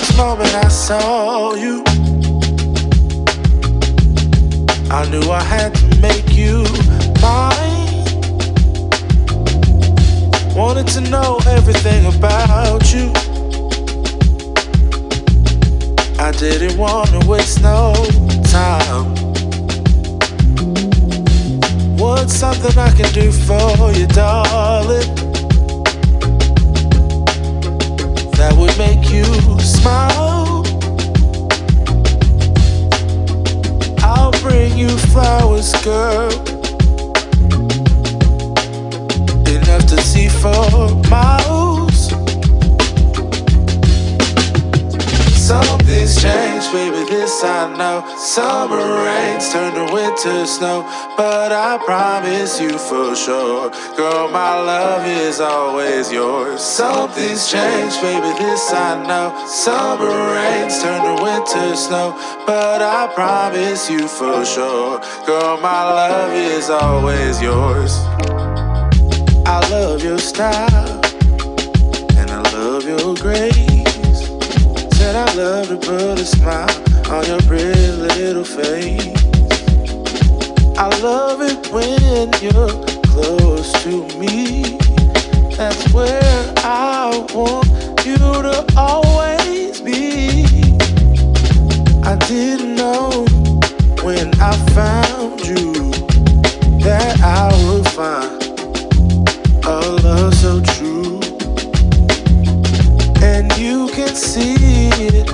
first moment I saw you, I knew I had to make you mine. Wanted to know everything about you. I didn't want to waste no time. What's something I can do for you, darling, that would make you smile? I'll bring you flowers, girl, enough to see for miles. Something's changed, baby, this I know. Summer rains turn to winter snow, but I promise you for sure, girl, my love is always yours. Something's changed, baby, this I know. Summer rains turn to winter snow, but I promise you for sure, girl, my love is always yours. I love your style, and I love your grace. Said I love to put a smile on your pretty little face. I love it when you're close to me. That's where I want you to always be. I didn't know when I found you that I would find a love so true. And you can see it